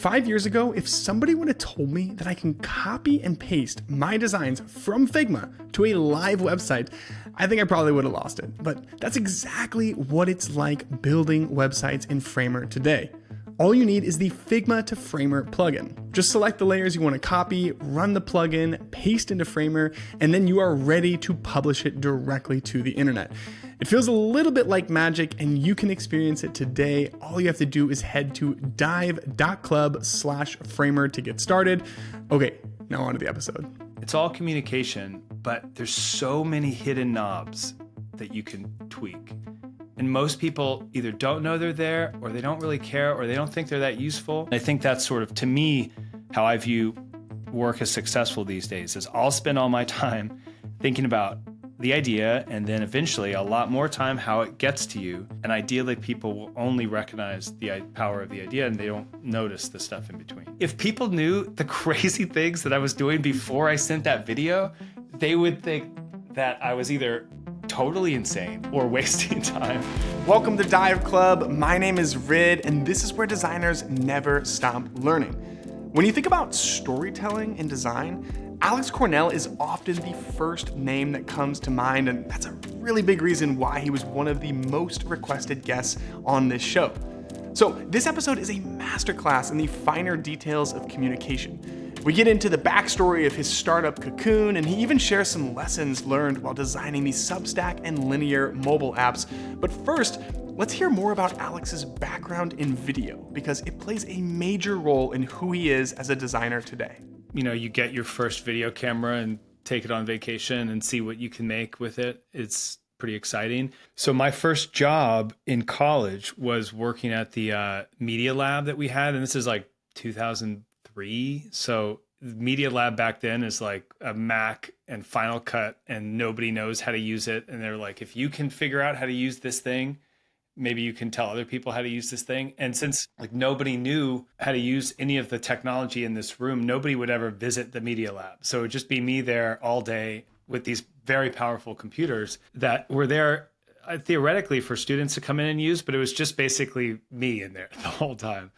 5 years ago, if somebody would have told me that I can copy and paste my designs from Figma to a live website, I think I probably would have lost it. But that's exactly what it's like building websites in Framer today. All you need is the Figma to Framer plugin. Just select the layers you want to copy, run the plugin, paste into Framer, and then you are ready to publish it directly to the internet. It feels a little bit like magic, and you can experience it today. All you have to do is head to dive.club/Framer to get started. Okay, now on to the episode. It's all communication, but there's so many hidden knobs that you can tweak. And most people either don't know they're there, or they don't really care, or they don't think they're that useful. I think that's sort of, to me, how I view work as successful these days, is I'll spend all my time thinking about the idea, and then eventually a lot more time how it gets to you. And ideally, people will only recognize the power of the idea, and they don't notice the stuff in between. If people knew the crazy things that I was doing before I sent that video, they would think that I was either totally insane or wasting time. Welcome to Dive Club. My name is Rid, and this is where designers never stop learning. When you think about storytelling in design, Alex Cornell is often the first name that comes to mind, and that's a really big reason why he was one of the most requested guests on this show. So this episode is a masterclass in the finer details of communication. We get into the backstory of his startup Cocoon, and he even shares some lessons learned while designing the Substack and Linear mobile apps. But first, let's hear more about Alex's background in video, because it plays a major role in who he is as a designer today. You know, you get your first video camera and take it on vacation and see what you can make with it. It's pretty exciting. So my first job in college was working at the media lab that we had, and this is like 2003. So the media lab back then is like a Mac and Final Cut, and nobody knows how to use it. And they're like, if you can figure out how to use this thing, maybe you can tell other people how to use this thing. And since like nobody knew how to use any of the technology in this room, nobody would ever visit the media lab. So it would just be me there all day with these very powerful computers that were there theoretically for students to come in and use, but it was just basically me in there the whole time,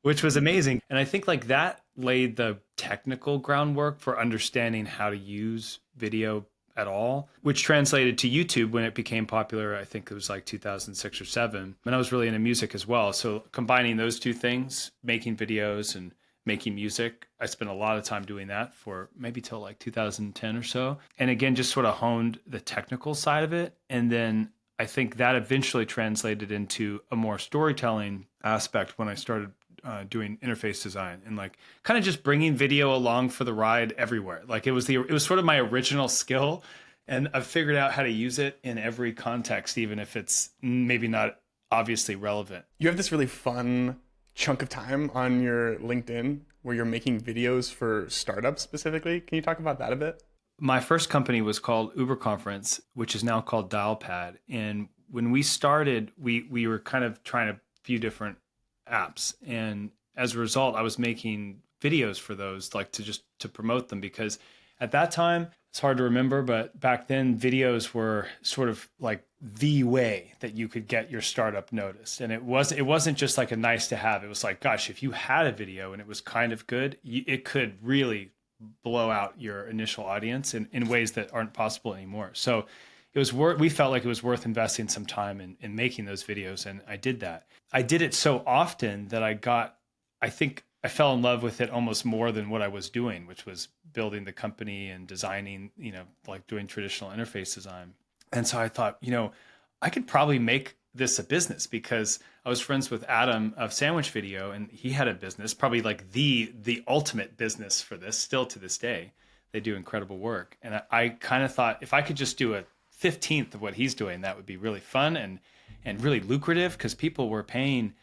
which was amazing. And I think like that laid the technical groundwork for understanding how to use video at all, which translated to YouTube when it became popular. I think it was like 2006 or 7. And I was really into music as well. So combining those two things, making videos and making music, I spent a lot of time doing that for maybe till like 2010 or so. And again, just sort of honed the technical side of it. And then I think that eventually translated into a more storytelling aspect when I started doing interface design and like kind of just bringing video along for the ride everywhere. Like it was sort of my original skill, and I've figured out how to use it in every context, even if it's maybe not obviously relevant. You have this really fun chunk of time on your LinkedIn where you're making videos for startups specifically. Can you talk about that a bit? My first company was called Uber Conference, which is now called Dialpad. And when we started, we were kind of trying a few different apps, and as a result I was making videos for those, like to promote them, because at that time it's hard to remember, but back then videos were sort of like the way that you could get your startup noticed. And it wasn't just like a nice to have. It was like, gosh, if you had a video and it was kind of good, it could really blow out your initial audience in ways that aren't possible anymore. So it was we felt like it was worth investing some time in making those videos. And I did that. I did it so often that I think I fell in love with it almost more than what I was doing, which was building the company and designing, like doing traditional interface design. And so I thought, I could probably make this a business, because I was friends with Adam of Sandwich Video, and he had a business, probably like the ultimate business for this still to this day. They do incredible work. And I kind of thought if I could just do a 15th of what he's doing, that would be really fun and really lucrative, because people were paying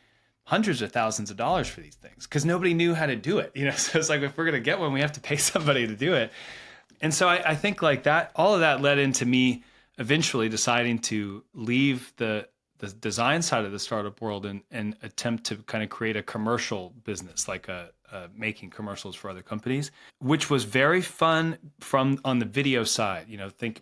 hundreds of thousands of dollars for these things because nobody knew how to do it. So it's like, if we're going to get one, we have to pay somebody to do it. And so I think like that, all of that led into me eventually deciding to leave the design side of the startup world and attempt to kind of create a commercial business, like making commercials for other companies, which was very fun on the video side.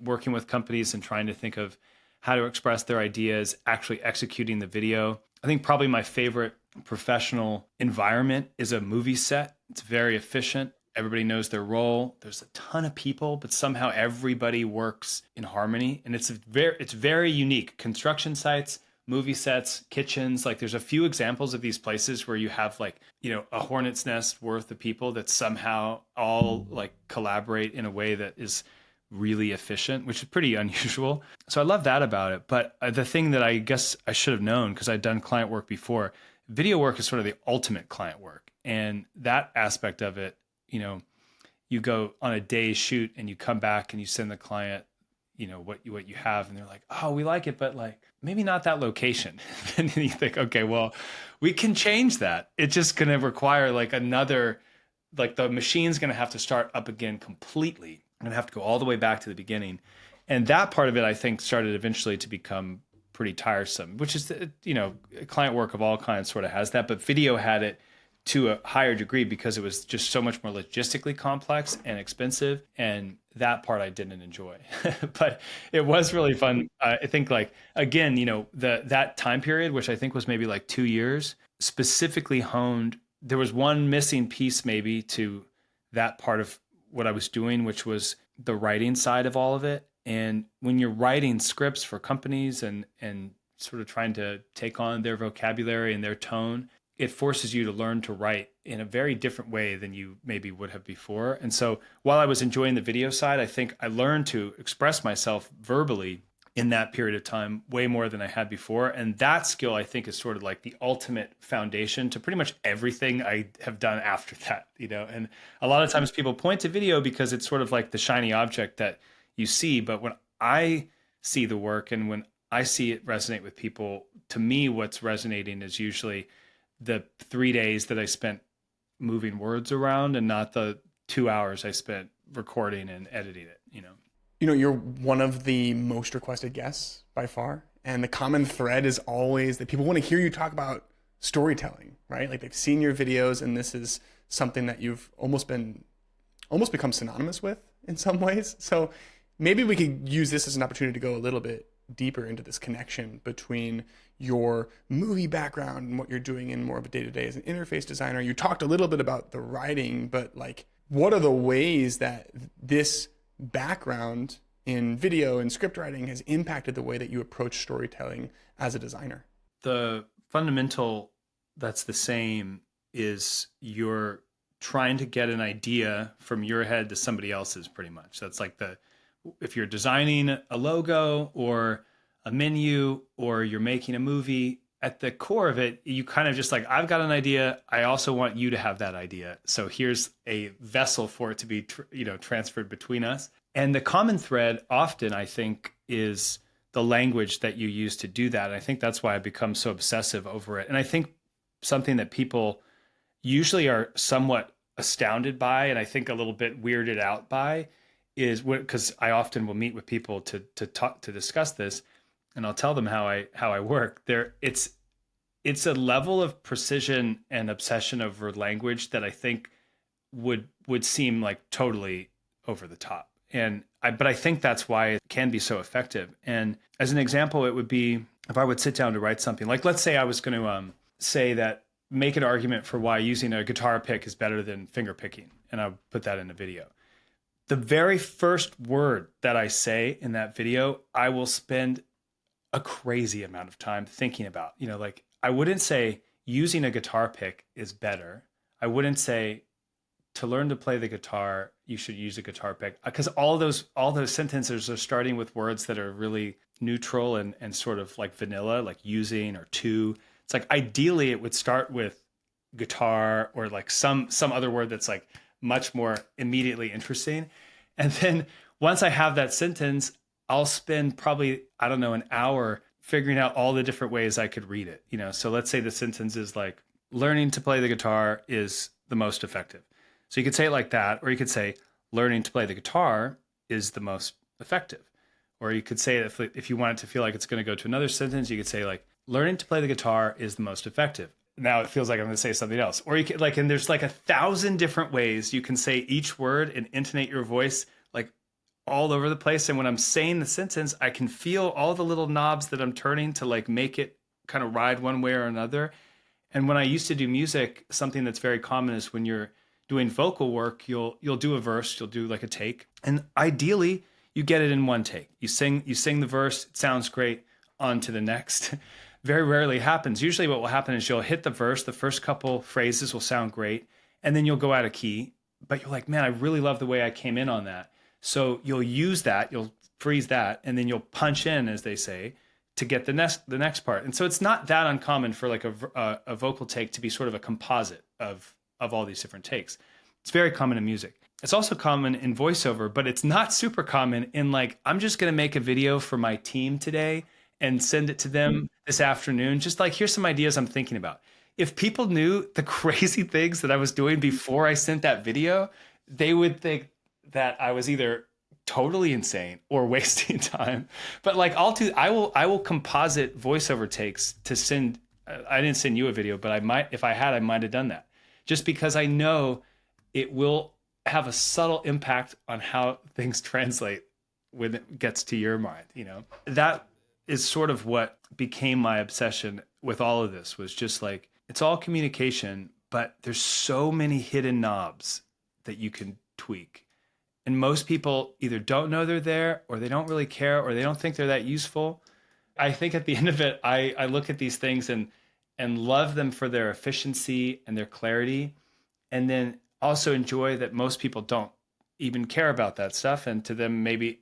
Working with companies and trying to think of how to express their ideas, actually executing the video. I think probably my favorite professional environment is a movie set. It's very efficient. Everybody knows their role. There's a ton of people, but somehow everybody works in harmony. And it's very unique. Construction sites, movie sets, kitchens, like there's a few examples of these places where you have like, a hornet's nest worth of people that somehow all like collaborate in a way that is really efficient, which is pretty unusual. So I love that about it. But the thing that I guess I should have known, because I'd done client work before, video work is sort of the ultimate client work. And that aspect of it, you go on a day's shoot and you come back and you send the client, what you have, and they're like, oh, we like it, but like maybe not that location. And then you think, okay, well, we can change that. It's just going to require like another, like the machine's going to have to start up again completely. I'm going to have to go all the way back to the beginning. And that part of it, I think, started eventually to become pretty tiresome, which is, client work of all kinds sort of has that, but video had it to a higher degree because it was just so much more logistically complex and expensive. And that part I didn't enjoy, but it was really fun. I think like, again, that time period, which I think was maybe like 2 years, specifically honed. There was one missing piece maybe to that part of what I was doing, which was the writing side of all of it. And when you're writing scripts for companies and sort of trying to take on their vocabulary and their tone, it forces you to learn to write in a very different way than you maybe would have before. And so while I was enjoying the video side, I think I learned to express myself verbally in that period of time way more than I had before. And that skill, I think, is sort of like the ultimate foundation to pretty much everything I have done after that, And a lot of times people point to video because it's sort of like the shiny object that you see. But when I see the work and when I see it resonate with people, to me, what's resonating is usually the 3 days that I spent moving words around and not the 2 hours I spent recording and editing it, You're one of the most requested guests by far. And the common thread is always that people want to hear you talk about storytelling, right? Like they've seen your videos and this is something that you've almost become synonymous with in some ways. So maybe we could use this as an opportunity to go a little bit deeper into this connection between your movie background and what you're doing in more of a day-to-day as an interface designer. You talked a little bit about the writing, but like, what are the ways that this background in video and script writing has impacted the way that you approach storytelling as a designer? The fundamental that's the same is you're trying to get an idea from your head to somebody else's pretty much. That's like if you're designing a logo or a menu or you're making a movie, at the core of it, you kind of just like, I've got an idea. I also want you to have that idea. So here's a vessel for it to be, transferred between us. And the common thread often, I think, is the language that you use to do that. And I think that's why I become so obsessive over it. And I think something that people usually are somewhat astounded by, and I think a little bit weirded out by, is because I often will meet with people to talk, to discuss this, and I'll tell them how I work. It's a level of precision and obsession over language that I think would seem like totally over the top. But I think that's why it can be so effective. And as an example, it would be if I would sit down to write something, like let's say I was going to say that, make an argument for why using a guitar pick is better than finger picking, and I would put that in a video. The very first word that I say in that video, I will spend a crazy amount of time thinking about. Like I wouldn't say using a guitar pick is better. I wouldn't say to learn to play the guitar, you should use a guitar pick, because all those sentences are starting with words that are really neutral and sort of like vanilla, like using or to. It's like ideally it would start with guitar or like some other word that's like much more immediately interesting. And then once I have that sentence, I'll spend probably, I don't know, an hour figuring out all the different ways I could read it. So let's say the sentence is like, learning to play the guitar is the most effective. So you could say it like that, or you could say learning to play the guitar is the most effective. Or you could say it if you want it to feel like it's going to go to another sentence, you could say like, learning to play the guitar is the most effective. Now it feels like I'm going to say something else. Or you could and there's like 1,000 different ways you can say each word and intonate your voice like all over the place. And when I'm saying the sentence, I can feel all the little knobs that I'm turning to like make it kind of ride one way or another. And when I used to do music, something that's very common is when you're doing vocal work, you'll do a verse, you'll do like a take, and ideally you get it in one take. You sing the verse, it sounds great, on to the next. Very rarely happens. Usually what will happen is you'll hit the verse, the first couple phrases will sound great, and then you'll go out of key, but you're like, man, I really love the way I came in on that. So you'll use that, you'll freeze that, and then you'll punch in, as they say, to get the next part. And so it's not that uncommon for like a vocal take to be sort of a composite of all these different takes. It's very common in music. It's also common in voiceover, but it's not super common in like, I'm just going to make a video for my team today and send it to them this afternoon. Just like, here's some ideas I'm thinking about. If people knew the crazy things that I was doing before I sent that video, they would think that I was either totally insane or wasting time. But like I will composite voiceover takes to send. I didn't send you a video, but I might, if I had, I might have done that, just because I know it will have a subtle impact on how things translate when it gets to your mind. That is sort of what became my obsession with all of this, was just like, it's all communication, but there's so many hidden knobs that you can tweak. And most people either don't know they're there, or they don't really care, or they don't think they're that useful. I think at the end of it, I look at these things and love them for their efficiency and their clarity. And then also enjoy that most people don't even care about that stuff. And to them, maybe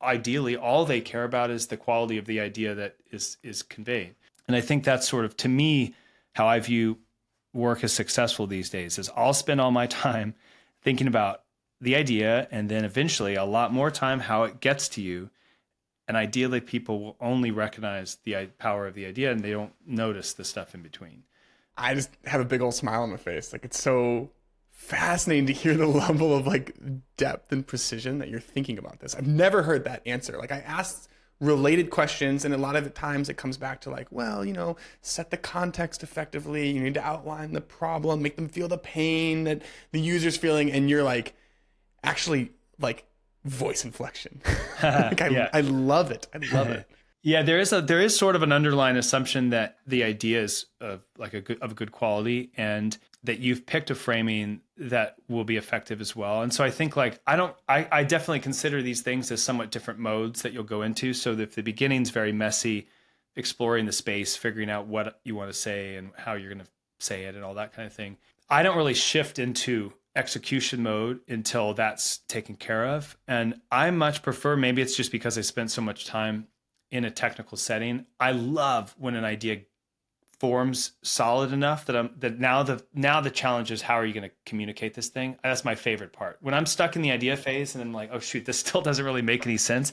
ideally, all they care about is the quality of the idea that is conveyed. And I think that's sort of, to me, how I view work as successful these days, is I'll spend all my time thinking about the idea, and then eventually a lot more time how it gets to you. And ideally people will only recognize the power of the idea, and they don't notice the stuff in between. I just have a big old smile on my face. Like, it's so fascinating to hear the level of like depth and precision that you're thinking about this. I've never heard that answer. Like, I asked related questions, and a lot of the times it comes back to like, well, set the context effectively. You need to outline the problem, make them feel the pain that the user's feeling. And you're like, actually, like, voice inflection. Like, I love it. I love it. Yeah, there is sort of an underlying assumption that the idea is of good quality, and that you've picked a framing that will be effective as well. And so I think like, I definitely consider these things as somewhat different modes that you'll go into. So that if the beginning's very messy, exploring the space, figuring out what you want to say and how you're going to say it and all that kind of thing, I don't really shift into execution mode until that's taken care of. And I much prefer, maybe it's just because I spent so much time in a technical setting, I love when an idea forms solid enough that now the challenge is, how are you going to communicate this thing? That's my favorite part. When I'm stuck in the idea phase and I'm like, oh shoot, this still doesn't really make any sense.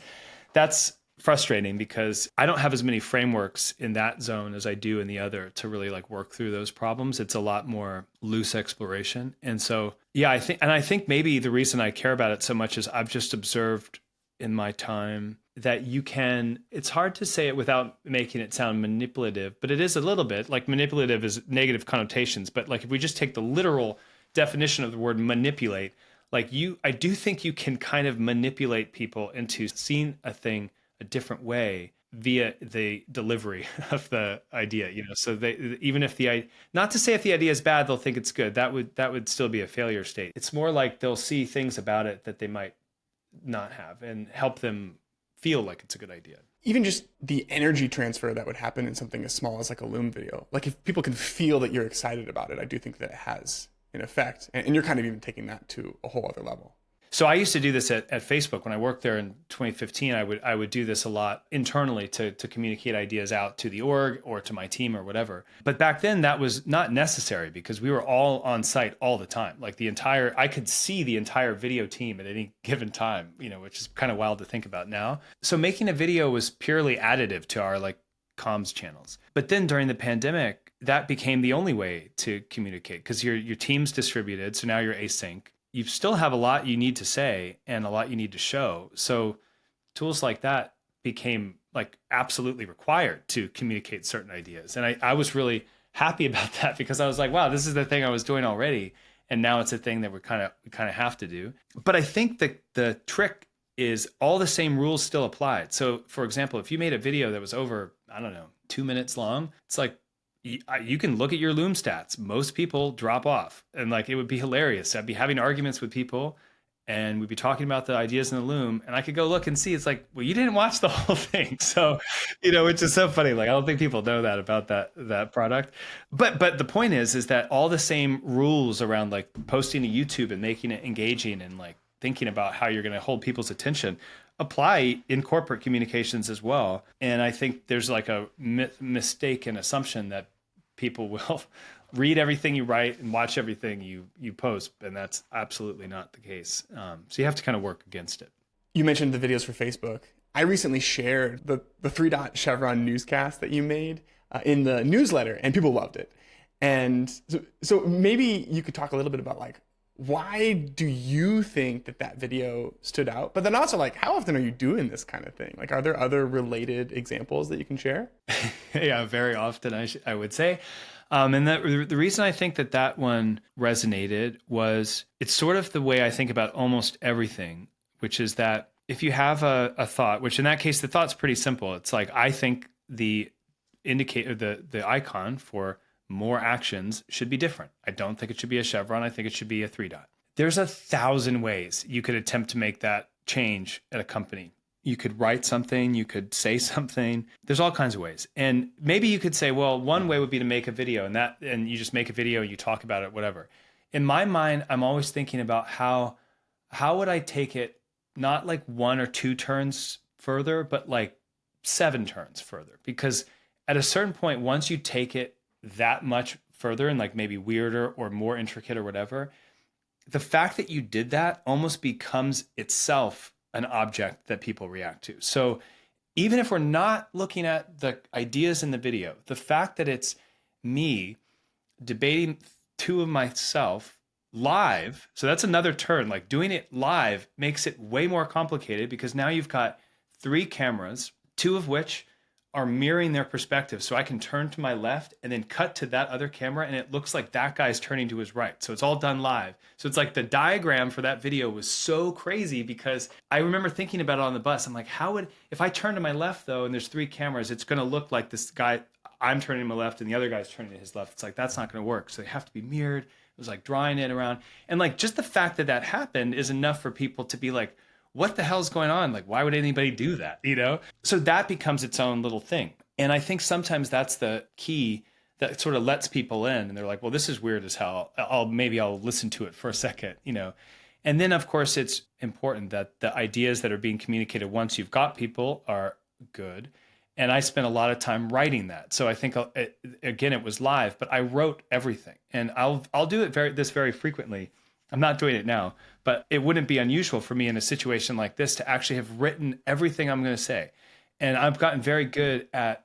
That's frustrating, because I don't have as many frameworks in that zone as I do in the other to really like work through those problems. It's a lot more loose exploration. And so, yeah, I think maybe the reason I care about it so much is I've just observed in my time that it's hard to say it without making it sound manipulative, but it is a little bit. Like, manipulative is negative connotations, but like, if we just take the literal definition of the word manipulate, like, I do think you can kind of manipulate people into seeing a thing a different way via the delivery of the idea, so even if not to say if the idea is bad, they'll think it's good. That would still be a failure state. It's more like they'll see things about it that they might not have, and help them feel like it's a good idea. Even just the energy transfer that would happen in something as small as like a Loom video. Like, if people can feel that you're excited about it, I do think that it has an effect. And you're kind of even taking that to a whole other level. So I used to do this at Facebook when I worked there in 2015. I would do this a lot internally to communicate ideas out to the org or to my team or whatever. But back then that was not necessary, because we were all on site all the time. Like, I could see the entire video team at any given time, which is kind of wild to think about now. So making a video was purely additive to our like comms channels. But then during the pandemic, that became the only way to communicate, because your team's distributed. So now you're async. You still have a lot you need to say and a lot you need to show. So tools like that became like absolutely required to communicate certain ideas. And I was really happy about that, because I was like, wow, this is the thing I was doing already. And now it's a thing that we kind of have to do. But I think the trick is all the same rules still applied. So for example, if you made a video that was over, I don't know, 2 minutes long, it's like you can look at your Loom stats. Most people drop off, and like it would be hilarious. I'd be having arguments with people, and we'd be talking about the ideas in the Loom, and I could go look and see. It's like, well, you didn't watch the whole thing, so which is so funny. Like I don't think people know that about that product. But the point is that all the same rules around like posting to YouTube and making it engaging and like thinking about how you're going to hold people's attention apply in corporate communications as well. And I think there's like a mistaken assumption that people will read everything you write and watch everything you post, and that's absolutely not the case. So you have to kind of work against it. You mentioned the videos for Facebook. I recently shared the 3 Dot Chevron newscast that you made in the newsletter, and people loved it. And so maybe you could talk a little bit about like, why do you think that video stood out? But then also like, how often are you doing this kind of thing? Like, are there other related examples that you can share? Yeah, very often I would say. And the reason I think that one resonated was it's sort of the way I think about almost everything, which is that if you have a thought, which in that case, the thought's pretty simple. It's like, I think the indicator, the icon for more actions should be different. I don't think it should be a chevron. I think it should be a 3 dot. There's 1,000 ways you could attempt to make that change at a company. You could write something, you could say something. There's all kinds of ways. And maybe you could say, well, one way would be to make a video and you just make a video and you talk about it, whatever. In my mind, I'm always thinking about how would I take it not like 1 or 2 turns further, but like 7 turns further. Because at a certain point, once you take it that much further and like maybe weirder or more intricate or whatever, the fact that you did that almost becomes itself an object that people react to. So even if we're not looking at the ideas in the video, the fact that it's me debating 2 of myself live, so that's another turn. Like doing it live makes it way more complicated because now you've got 3 cameras, 2 of which are mirroring their perspective. So I can turn to my left and then cut to that other camera and it looks like that guy's turning to his right. So it's all done live. So it's like the diagram for that video was so crazy because I remember thinking about it on the bus. I'm like, if I turn to my left though, and there's 3 cameras, it's gonna look like this guy, I'm turning to my left and the other guy's turning to his left. It's like, that's not gonna work. So they have to be mirrored. It was like drawing it around. And like, just the fact that happened is enough for people to be like, what the hell's going on? Like, why would anybody do that? So that becomes its own little thing. And I think sometimes that's the key that sort of lets people in and they're like, well, this is weird as hell. I'll listen to it for a second, And then of course it's important that the ideas that are being communicated once you've got people are good. And I spent a lot of time writing that. So I think again, it was live, but I wrote everything and I'll do it very frequently. I'm not doing it now, but it wouldn't be unusual for me in a situation like this to actually have written everything I'm going to say. And I've gotten very good at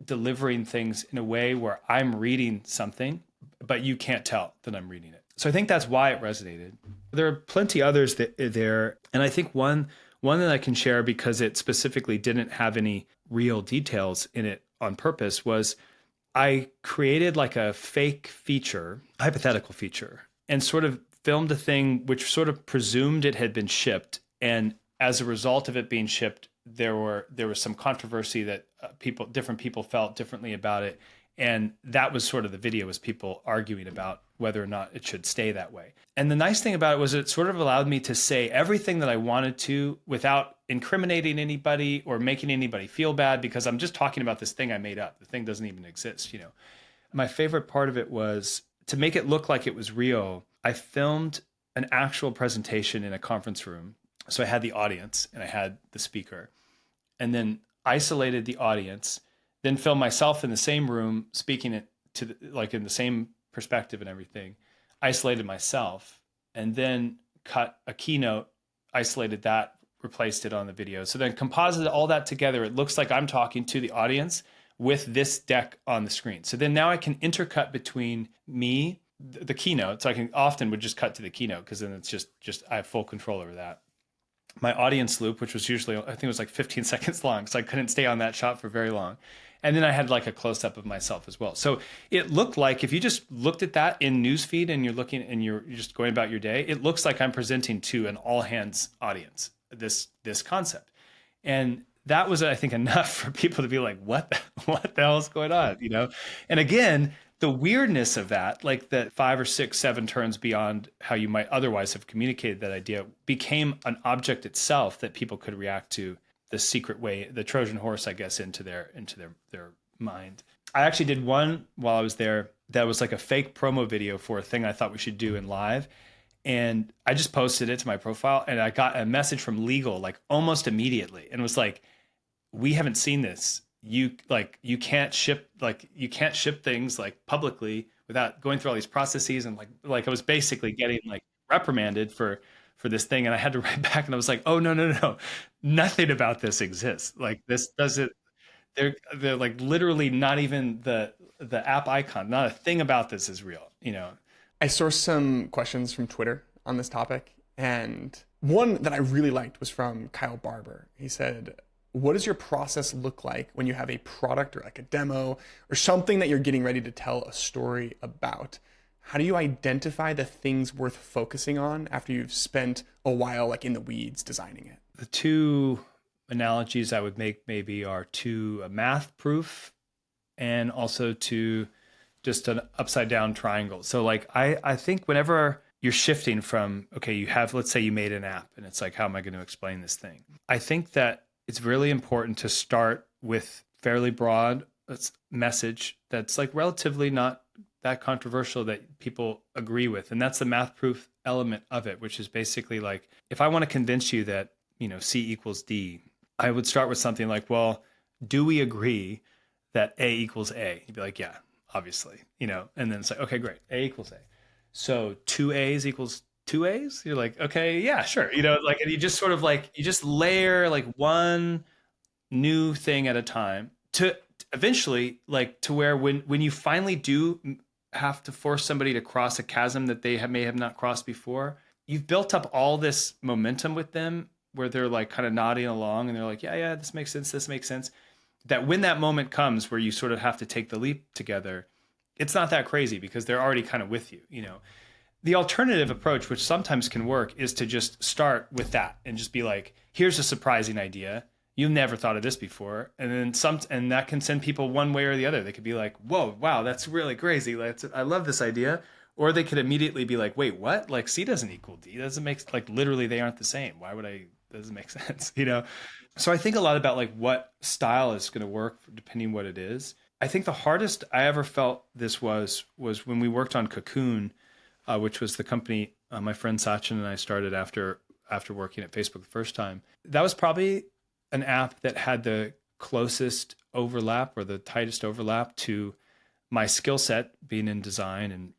delivering things in a way where I'm reading something, but you can't tell that I'm reading it. So I think that's why it resonated. There are plenty others there. And I think one that I can share because it specifically didn't have any real details in it on purpose was I created like a fake feature, hypothetical feature, and sort of filmed a thing which sort of presumed it had been shipped. And as a result of it being shipped, there was some controversy that different people felt differently about it. And that was sort of the video, was people arguing about whether or not it should stay that way. And the nice thing about it was it sort of allowed me to say everything that I wanted to without incriminating anybody or making anybody feel bad, because I'm just talking about this thing I made up. The thing doesn't even exist, My favorite part of it was to make it look like it was real. I filmed an actual presentation in a conference room. So I had the audience and I had the speaker, and then isolated the audience, then filmed myself in the same room speaking it to like in the same perspective and everything, isolated myself, and then cut a keynote, isolated that, replaced it on the video. So then composited all that together. It looks like I'm talking to the audience with this deck on the screen. So then now I can intercut between me, the keynote. So I can often would just cut to the keynote because then it's just I have full control over that. My audience loop, which was usually, I think it was like 15 seconds long. So I couldn't stay on that shot for very long. And then I had like a close up of myself as well. So it looked like if you just looked at that in newsfeed and you're looking and you're just going about your day, it looks like I'm presenting to an all hands audience, this concept. And that was, I think, enough for people to be like, what the hell is going on? And again, the weirdness of that, like the 5 or 6, 7 turns beyond how you might otherwise have communicated that idea, became an object itself that people could react to the secret way, the Trojan horse, I guess, into their mind. I actually did one while I was there that was like a fake promo video for a thing I thought we should do in live. And I just posted it to my profile, and I got a message from legal like almost immediately, and it was like, we haven't seen this. You can't ship things like publicly without going through all these processes. And like I was basically getting like reprimanded for this thing. And I had to write back, and I was like, oh, no. Nothing about this exists. Like this doesn't, they're like literally not even the app icon, not a thing about this is real. I sourced some questions from Twitter on this topic, and one that I really liked was from Kyle Barber. He said, what does your process look like when you have a product or like a demo or something that you're getting ready to tell a story about? How do you identify the things worth focusing on after you've spent a while like in the weeds designing it? The two analogies I would make maybe are to a math proof and also to just an upside down triangle. So like I think whenever you're shifting from, okay, let's say you made an app and it's like, how am I going to explain this thing? I think that it's really important to start with fairly broad message that's like relatively not that controversial that people agree with. And that's the math proof element of it, which is basically like, if I want to convince you that, C equals D, I would start with something like, well, do we agree that A equals A? You'd be like, yeah, obviously, and then it's like, okay, great. A equals A. So 2 A's equals 2 A's? You're like, okay, yeah, sure. Like, and you just sort of like, you just layer like one new thing at a time to eventually like to where when you finally do have to force somebody to cross a chasm that they may have not crossed before, you've built up all this momentum with them where they're like kind of nodding along and they're like, yeah, this makes sense. This makes sense. That when that moment comes where you sort of have to take the leap together, it's not that crazy because they're already kind of with you, The alternative approach, which sometimes can work, is to just start with that and just be like, here's a surprising idea. You've never thought of this before. And then and that can send people one way or the other. They could be like, whoa, wow, that's really crazy. I love this idea. Or they could immediately be like, wait, what? Like C doesn't equal D. Doesn't make, like literally they aren't the same. Why would doesn't make sense, So I think a lot about like what style is going to work depending what it is. I think the hardest I ever felt this was when we worked on Cocoon, which was the company my friend Sachin and I started after working at Facebook the first time. That was probably an app that had the closest overlap or the tightest overlap to my skill set being in design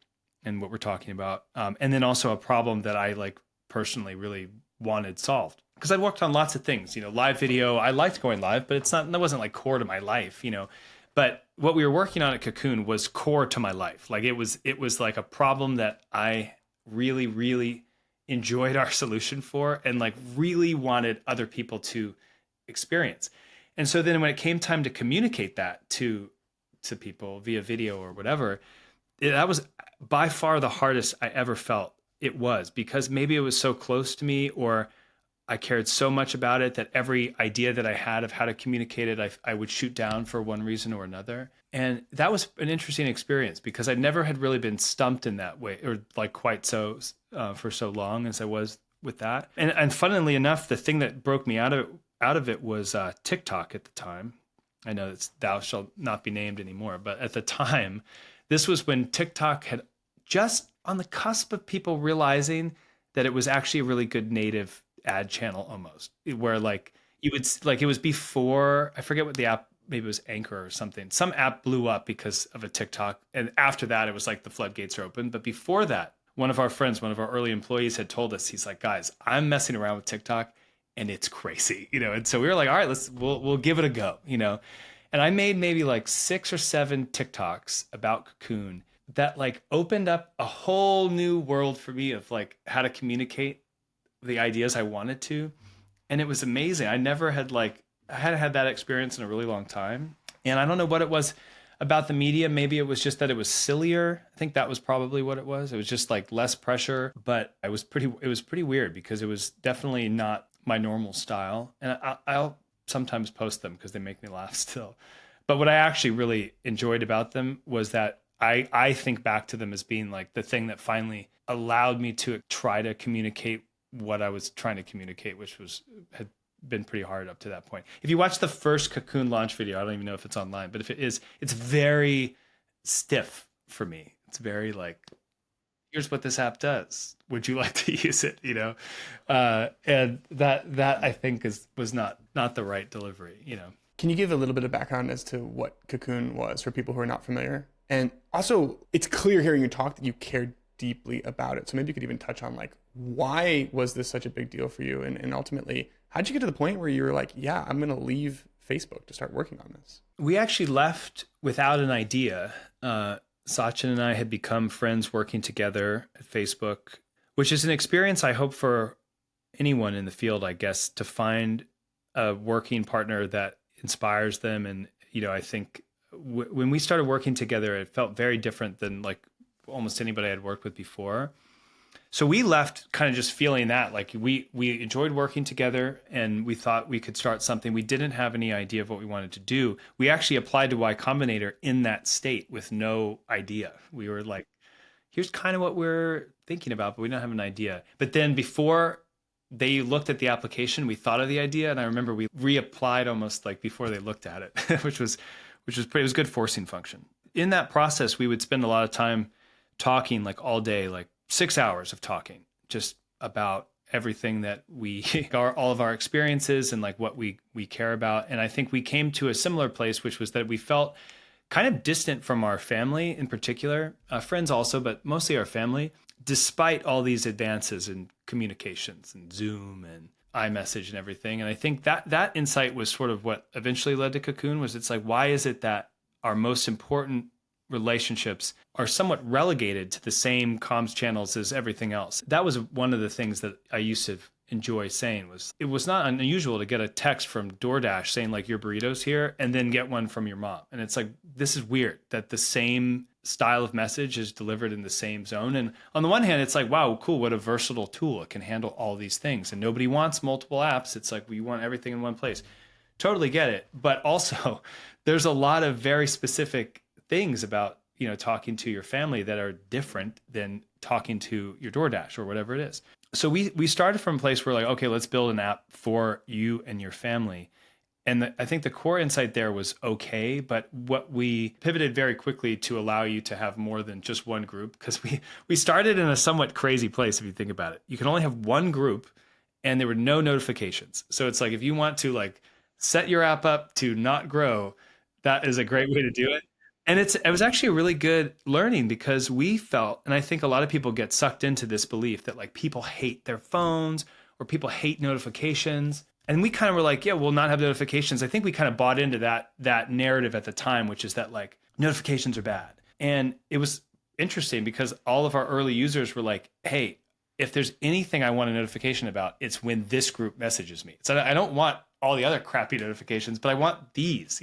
and what we're talking about. And then also a problem that I like personally really wanted solved. Because I worked on lots of things, live video. I liked going live, but that wasn't like core to my life, But what we were working on at Cocoon was core to my life. Like it was like a problem that I really, really enjoyed our solution for and like really wanted other people to experience. And so then when it came time to communicate that to people via video or whatever, that was by far the hardest I ever felt it was, because maybe it was so close to me or I cared so much about it that every idea that I had of how to communicate it, I would shoot down for one reason or another. And that was an interesting experience because I never had really been stumped in that way or like quite so for so long as I was with that. And funnily enough, the thing that broke me out of it was TikTok at the time. I know it's thou shalt not be named anymore, but at the time, this was when TikTok had just on the cusp of people realizing that it was actually a really good native ad channel almost, where like you would like it was before, I forget what the app, maybe it was Anchor or something. Some app blew up because of a TikTok. And after that, it was like the floodgates are open. But before that, one of our friends, one of our early employees had told us, he's like, guys, I'm messing around with TikTok and it's crazy, And so we were like, all right, we'll give it a go, And I made maybe like 6 or 7 TikToks about Cocoon that like opened up a whole new world for me of like how to communicate the ideas I wanted to. And it was amazing. I never had I hadn't had that experience in a really long time. And I don't know what it was about the media. Maybe it was just that it was sillier. I think that was probably what it was. It was just like less pressure, but it was pretty weird because it was definitely not my normal style. And sometimes post them because they make me laugh still. But what I actually really enjoyed about them was that I think back to them as being like the thing that finally allowed me to try to communicate what I was trying to communicate, which had been pretty hard up to that point. If you watch the first Cocoon launch video, I don't even know if it's online, but if it is, it's very stiff for me. It's very like, here's what this app does. Would you like to use it? And that I think was not the right delivery. Can you give a little bit of background as to what Cocoon was for people who are not familiar? And also, it's clear hearing you talk that you cared deeply about it. So maybe you could even touch on like, why was this such a big deal for you? And ultimately, how'd you get to the point where you were like, yeah, I'm going to leave Facebook to start working on this? We actually left without an idea. Sachin and I had become friends working together at Facebook, which is an experience I hope for anyone in the field, I guess, to find a working partner that inspires them. And, I think when we started working together, it felt very different than like almost anybody I'd worked with before. So we left kind of just feeling that like we enjoyed working together and we thought we could start something. We didn't have any idea of what we wanted to do. We actually applied to Y Combinator in that state with no idea. We were like, here's kind of what we're thinking about, but we don't have an idea. But then before they looked at the application, we thought of the idea. And I remember we reapplied almost like before they looked at it, which was pretty, it was a good forcing function. In that process, we would spend a lot of time talking like all day, like 6 hours of talking just about everything that all of our experiences and like what we care about. And I think we came to a similar place, which was that we felt kind of distant from our family in particular, friends also, but mostly our family, despite all these advances in communications and Zoom and iMessage and everything. And I think that insight was sort of what eventually led to Cocoon. Was it's like, why is it that our most important relationships are somewhat relegated to the same comms channels as everything else? That was one of the things that I used to enjoy saying. Was it was not unusual to get a text from DoorDash saying like, your burrito's here, and then get one from your mom. And it's like, this is weird that the same style of message is delivered in the same zone. And on the one hand, it's like, wow, cool, what a versatile tool. It can handle all these things. And nobody wants multiple apps. It's like, we want everything in one place. Totally get it. But also, there's a lot of very specific things about, talking to your family that are different than talking to your DoorDash or whatever it is. So we started from a place where like, okay, let's build an app for you and your family. And I think the core insight there was okay, but what we pivoted very quickly to allow you to have more than just one group, because we started in a somewhat crazy place if you think about it. You can only have one group and there were no notifications. So it's like if you want to like set your app up to not grow, that is a great way to do it. And it was actually a really good learning because we felt, and I think a lot of people get sucked into this belief that like people hate their phones or people hate notifications. And we kind of were like, yeah, we'll not have notifications. I think we kind of bought into that narrative at the time, which is that like notifications are bad. And it was interesting because all of our early users were like, hey, if there's anything I want a notification about, it's when this group messages me. So I don't want all the other crappy notifications, but I want these,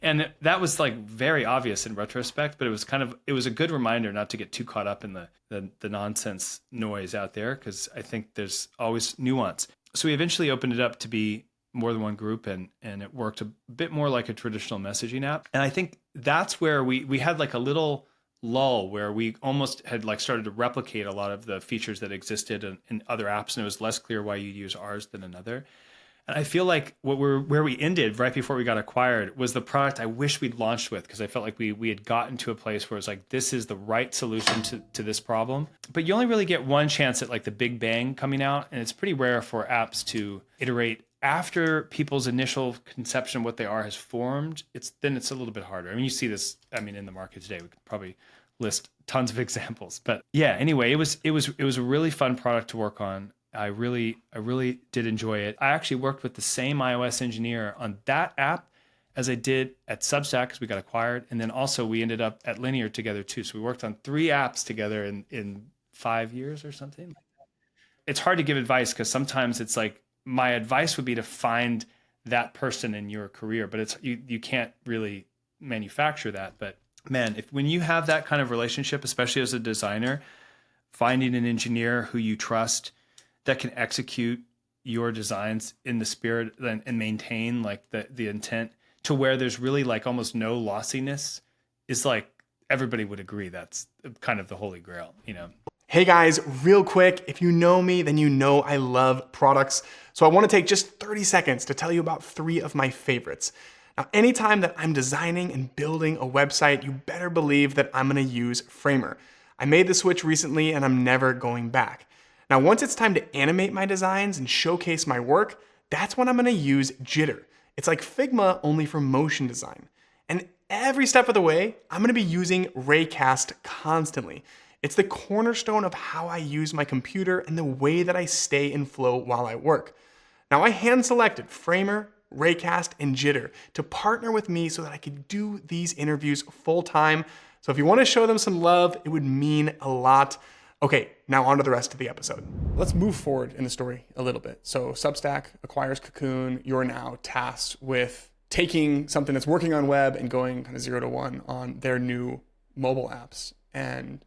And that was like very obvious in retrospect, but it was a good reminder not to get too caught up in the nonsense noise out there, because I think there's always nuance. So we eventually opened it up to be more than one group, and it worked a bit more like a traditional messaging app. And I think that's where we had like a little lull where we almost had like started to replicate a lot of the features that existed in other apps, and it was less clear why you'd use ours than another. And I feel like where we ended right before we got acquired was the product I wish we'd launched with, because I felt like we had gotten to a place where it's like, this is the right solution to this problem. But you only really get one chance at like the big bang coming out. And it's pretty rare for apps to iterate after people's initial conception of what they are has formed. Then it's a little bit harder. I mean, you see this, in the market today. We could probably list tons of examples. But yeah, anyway, it was a really fun product to work on. I really did enjoy it. I actually worked with the same iOS engineer on that app as I did at Substack, because we got acquired. And then also we ended up at Linear together too. So we worked on 3 apps together in 5 years or something. It's hard to give advice because sometimes it's like, my advice would be to find that person in your career, but it's you can't really manufacture that. But man, when you have that kind of relationship, especially as a designer, finding an engineer who you trust that can execute your designs in the spirit and maintain like the intent to where there's really like almost no lossiness is like everybody would agree that's kind of the holy grail, you know. Hey guys, real quick, if you know me, then you know I love products. So I want to take just 30 seconds to tell you about 3 of my favorites. Now, anytime that I'm designing and building a website, you better believe that I'm going to use Framer. I made the switch recently and I'm never going back. Now, once it's time to animate my designs and showcase my work, that's when I'm going to use Jitter. It's like Figma only for motion design. And every step of the way, I'm going to be using Raycast constantly. It's the cornerstone of how I use my computer and the way that I stay in flow while I work. Now, I hand-selected Framer, Raycast, and Jitter to partner with me so that I could do these interviews full-time. So if you want to show them some love, it would mean a lot. Okay, now on to the rest of the episode. Let's move forward in the story a little bit. So Substack acquires Cocoon. You're now tasked with taking something that's working on web and going kind of 0 to 1 on their new mobile apps. And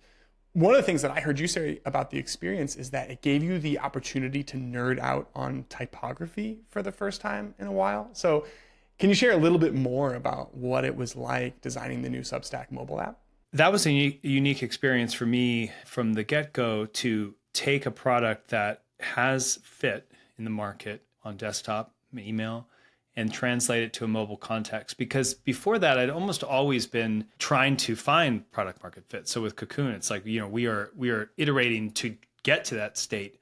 one of the things that I heard you say about the experience is that it gave you the opportunity to nerd out on typography for the first time in a while. So can you share a little bit more about what it was like designing the new Substack mobile app? That was a unique experience for me from the get-go to take a product that has fit in the market on desktop, email, and translate it to a mobile context. Because before that, I'd almost always been trying to find product market fit. So with Cocoon, it's like, you know, we are iterating to get to that state.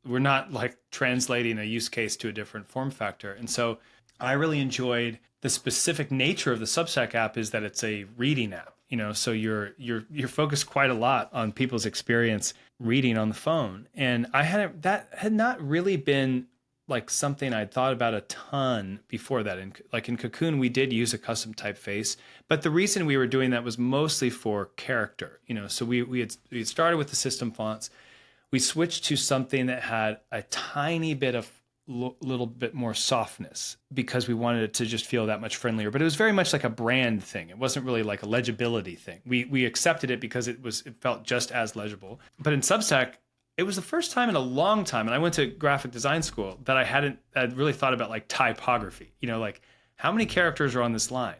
We're not like translating a use case to a different form factor. And so I really enjoyed the specific nature of the Substack app is that it's a reading app. You know, so you're focused quite a lot on people's experience reading on the phone. And that had not really been like something I'd thought about a ton before that. In Cocoon, we did use a custom typeface, but the reason we were doing that was mostly for character. You know, so we had started with the system fonts. We switched to something that had a tiny bit of little bit more softness because we wanted it to just feel that much friendlier. But it was very much like a brand thing. It wasn't really like a legibility thing. We accepted it because it felt just as legible. But in Substack, it was the first time in a long time, and I went to graphic design school, that I'd really thought about like typography. You know, like how many characters are on this line?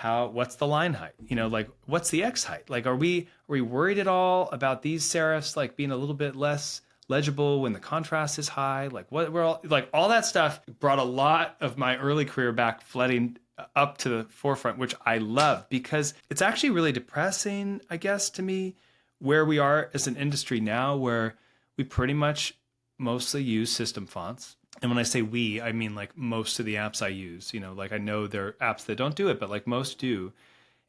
What's the line height? You know, like what's the X height? Like, are we worried at all about these serifs like being a little bit less legible when the contrast is high? Like all that stuff brought a lot of my early career back flooding up to the forefront, which I love because it's actually really depressing, I guess, to me, where we are as an industry now, where we pretty much mostly use system fonts. And when I say we, I mean like most of the apps I use, you know, like I know there are apps that don't do it, but like most do.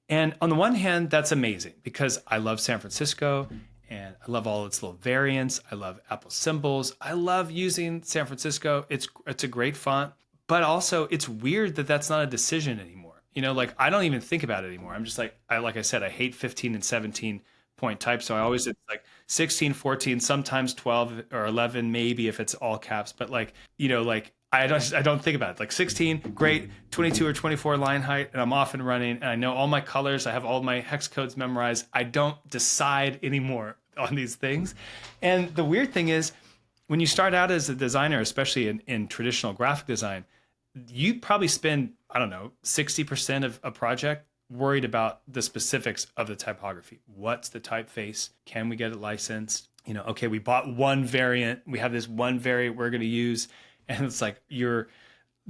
And on the one hand, that's amazing because I love San Francisco and I love all its little variants. I love Apple symbols. I love using San Francisco. It's a great font, but also it's weird that that's not a decision anymore. You know, like I don't even think about it anymore. I'm just like I said, I hate 15 and 17 point type. So I always, it's like 16, 14, sometimes 12 or 11, maybe if it's all caps, but like, you know, like I don't think about it. Like 16, great, 22 or 24 line height, and I'm off and running, and I know all my colors. I have all my hex codes memorized. I don't decide anymore on these things. And the weird thing is, when you start out as a designer, especially in traditional graphic design, you probably spend, I don't know, 60% of a project worried about the specifics of the typography. What's the typeface? Can we get it licensed? You know, okay, we bought one variant. We have this one variant we're going to use. And it's like you're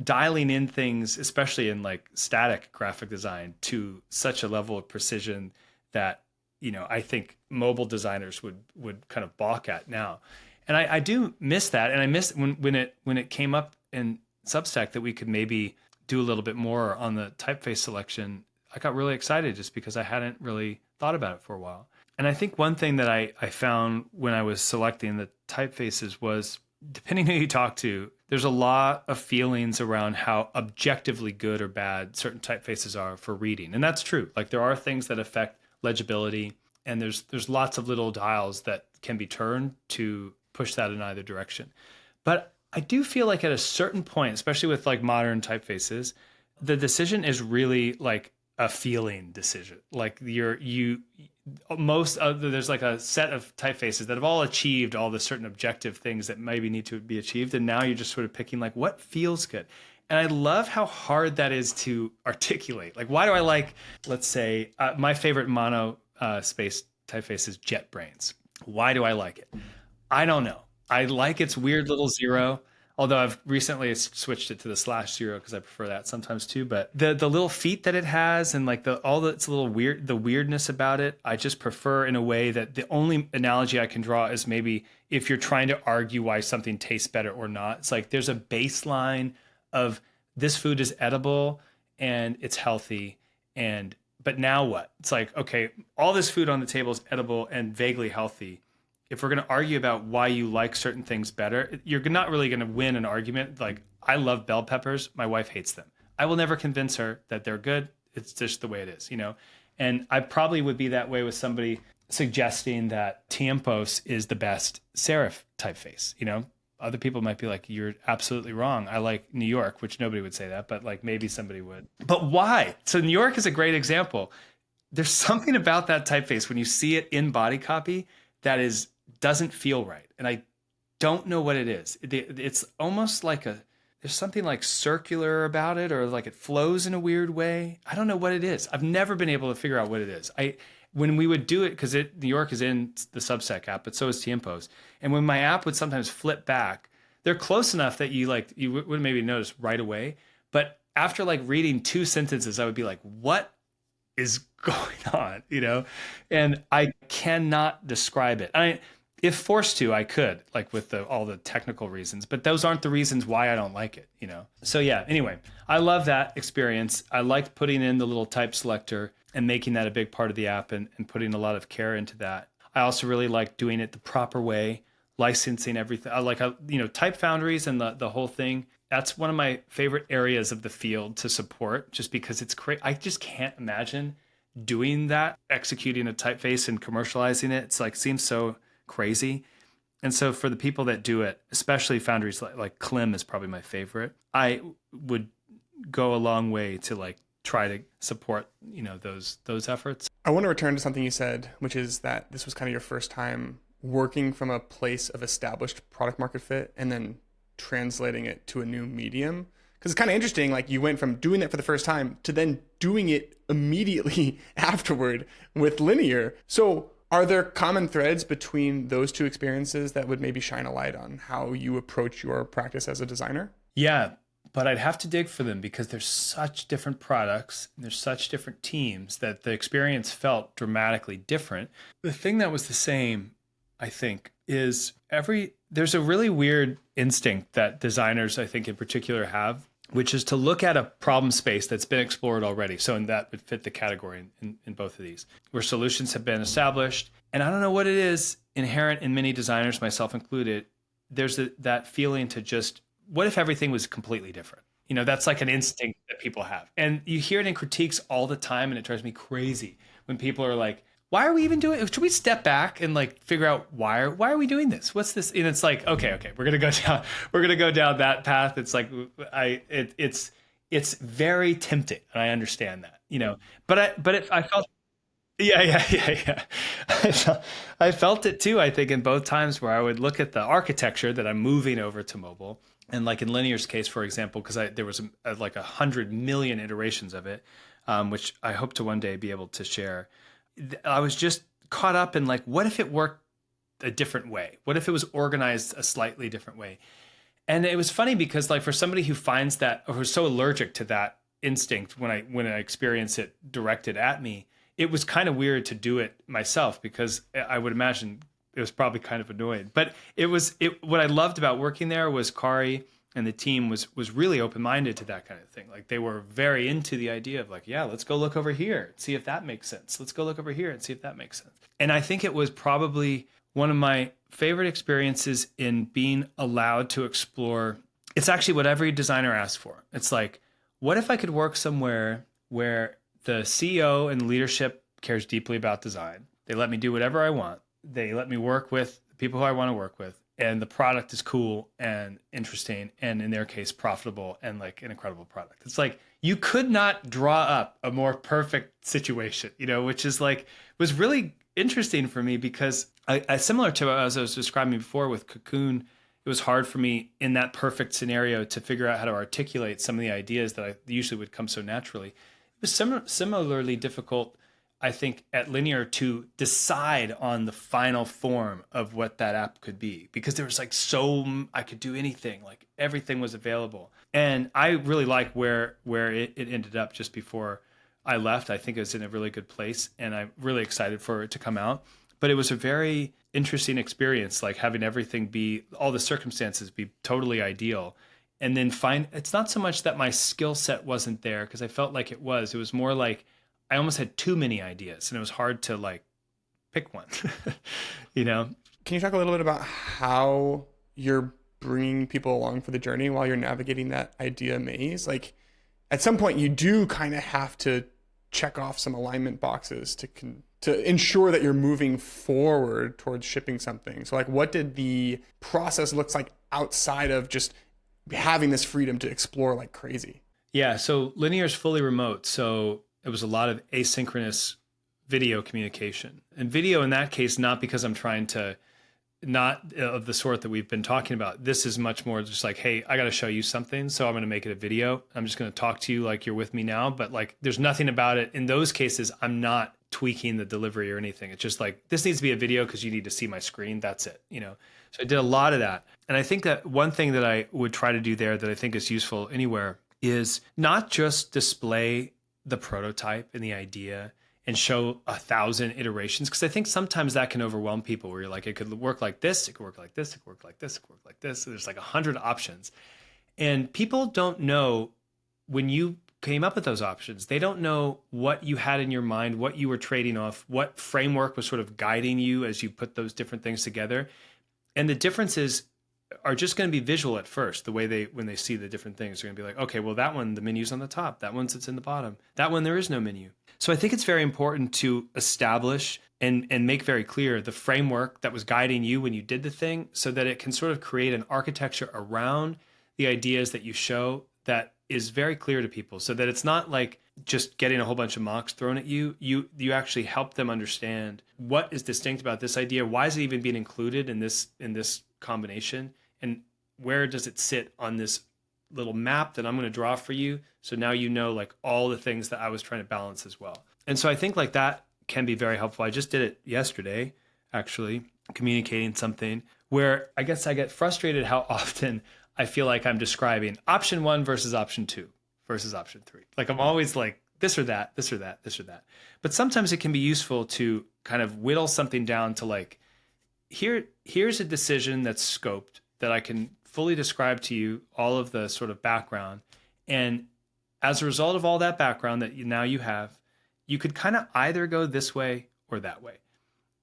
dialing in things, especially in like static graphic design, to such a level of precision that, you know, I think mobile designers would kind of balk at now. And I do miss that. And I miss when it came up in Substack that we could maybe do a little bit more on the typeface selection. I got really excited just because I hadn't really thought about it for a while. And I think one thing that I found when I was selecting the typefaces was, depending who you talk to, there's a lot of feelings around how objectively good or bad certain typefaces are for reading. And that's true. Like there are things that affect legibility, and there's lots of little dials that can be turned to push that in either direction. But I do feel like at a certain point, especially with like modern typefaces, the decision is really like a feeling decision. Like there's like a set of typefaces that have all achieved all the certain objective things that maybe need to be achieved. And now you're just sort of picking like what feels good. And I love how hard that is to articulate. Like, why do I like, let's say, my favorite mono space typeface is JetBrains. Why do I like it? I don't know. I like its weird little zero, although I've recently switched it to the /0 because I prefer that sometimes too. But the little feet that it has and like it's a little weird, the weirdness about it, I just prefer in a way that the only analogy I can draw is maybe if you're trying to argue why something tastes better or not. It's like there's a baseline of this food is edible and it's healthy, but now what? It's like, okay, all this food on the table is edible and vaguely healthy. If we're going to argue about why you like certain things better, you're not really going to win an argument. Like, I love bell peppers. My wife hates them. I will never convince her that they're good. It's just the way it is, And I probably would be that way with somebody suggesting that Tiempos is the best serif typeface, Other people might be like, you're absolutely wrong. I like New York, which nobody would say that, but like maybe somebody would. But why? So New York is a great example. There's something about that typeface when you see it in body copy that doesn't feel right. And I don't know what it is. It's almost like there's something like circular about it, or like it flows in a weird way. I don't know what it is. I've never been able to figure out what it is. When we would do it, because New York is in the Substack app, but so is Tiempos. And when my app would sometimes flip back, they're close enough that you wouldn't maybe notice right away. But after like reading 2 sentences, I would be like, what is going on? And I cannot describe it. If forced to, I could, like with all the technical reasons, but those aren't the reasons why I don't like it, So yeah, anyway, I love that experience. I liked putting in the little type selector and making that a big part of the app and putting a lot of care into that. I also really like doing it the proper way, licensing everything. I like, Type Foundries and the whole thing. That's one of my favorite areas of the field to support, just because it's great. I just can't imagine doing that, executing a typeface and commercializing it. It's like, seems so crazy. And so for the people that do it, especially foundries like Klim is probably my favorite, I would go a long way to like try to support, those efforts. I want to return to something you said, which is that this was kind of your first time working from a place of established product market fit and then translating it to a new medium. Because it's kind of interesting, like you went from doing that for the first time to then doing it immediately afterward with Linear. So are there common threads between those two experiences that would maybe shine a light on how you approach your practice as a designer? Yeah, but I'd have to dig for them because there's such different products and there's such different teams that the experience felt dramatically different. The thing that was the same, I think, is there's a really weird instinct that designers, I think in particular, have, which is to look at a problem space that's been explored already. So that would fit the category in both of these, where solutions have been established. And I don't know what it is inherent in many designers, myself included. There's that feeling to just, what if everything was completely different? That's like an instinct that people have. And you hear it in critiques all the time, and it drives me crazy when people are like, why are we even doing it? Should we step back and like figure out why are we doing this? What's this? And it's like, okay, we're gonna go down that path. It's like it's very tempting, and I understand that, But I felt, yeah. I felt it too. I think in both times where I would look at the architecture that I'm moving over to mobile, and like in Linear's case, for example, because there was like 100 million iterations of it, which I hope to one day be able to share. I was just caught up in like, what if it worked a different way? What if it was organized a slightly different way? And it was funny because like for somebody who finds that, or who's so allergic to that instinct when I experience it directed at me, it was kind of weird to do it myself because I would imagine it was probably kind of annoying. But what I loved about working there was Kari and the team was really open-minded to that kind of thing. Like they were very into the idea of like, yeah, let's go look over here, see if that makes sense. Let's go look over here and see if that makes sense. And I think it was probably one of my favorite experiences in being allowed to explore. It's actually what every designer asks for. It's like, what if I could work somewhere where the CEO and leadership cares deeply about design? They let me do whatever I want. They let me work with the people who I want to work with. and the product is cool and interesting, and in their case, profitable and like an incredible product. It's like you could not draw up a more perfect situation, which is like was really interesting for me because I similar to as I was describing before with Cocoon, it was hard for me in that perfect scenario to figure out how to articulate some of the ideas that I usually would come so naturally. It was similarly difficult, I think, at Linear to decide on the final form of what that app could be because there was like I could do anything, like everything was available. And I really like where it ended up just before I left. I think it was in a really good place and I'm really excited for it to come out. But it was a very interesting experience, like having everything all the circumstances be totally ideal. And then it's not so much that my skill set wasn't there because I felt like it was more like I almost had too many ideas and it was hard to like pick one, Can you talk a little bit about how you're bringing people along for the journey while you're navigating that idea maze? Like at some point you do kind of have to check off some alignment boxes to ensure that you're moving forward towards shipping something. So like what did the process look like outside of just having this freedom to explore like crazy? Yeah, so Linear is fully remote. So it was a lot of asynchronous video communication. And video in that case, not because I'm trying to, not of the sort that we've been talking about. This is much more just like, hey, I got to show you something. So I'm going to make it a video. I'm just going to talk to you like you're with me now. But like, there's nothing about it. In those cases, I'm not tweaking the delivery or anything. It's just like, this needs to be a video because you need to see my screen. That's it. So I did a lot of that. And I think that one thing that I would try to do there that I think is useful anywhere is not just display the prototype and the idea and show 1,000 iterations. Because I think sometimes that can overwhelm people where you're like, it could work like this, it could work like this, it could work like this, it could work like this. So there's like 100 options. And people don't know when you came up with those options, they don't know what you had in your mind, what you were trading off, what framework was sort of guiding you as you put those different things together. And the differences are just going to be visual at first. The way when they see the different things, they're going to be like, okay, well, that one, the menu's on the top. That one sits in the bottom. That one, there is no menu. So I think it's very important to establish and make very clear the framework that was guiding you when you did the thing so that it can sort of create an architecture around the ideas that you show that is very clear to people so that it's not like just getting a whole bunch of mocks thrown at you. You actually help them understand what is distinct about this idea. Why is it even being included in this combination? And where does it sit on this little map that I'm going to draw for you? So now you know like all the things that I was trying to balance as well. And so I think like that can be very helpful. I just did it yesterday, actually, communicating something where I guess I get frustrated how often I feel like I'm describing option 1 versus option 2 versus option 3. Like I'm always like this or that, this or that, this or that. But sometimes it can be useful to kind of whittle something down to like, here's a decision that's scoped that I can fully describe to you all of the sort of background. And as a result of all that background that now you have, you could kind of either go this way or that way.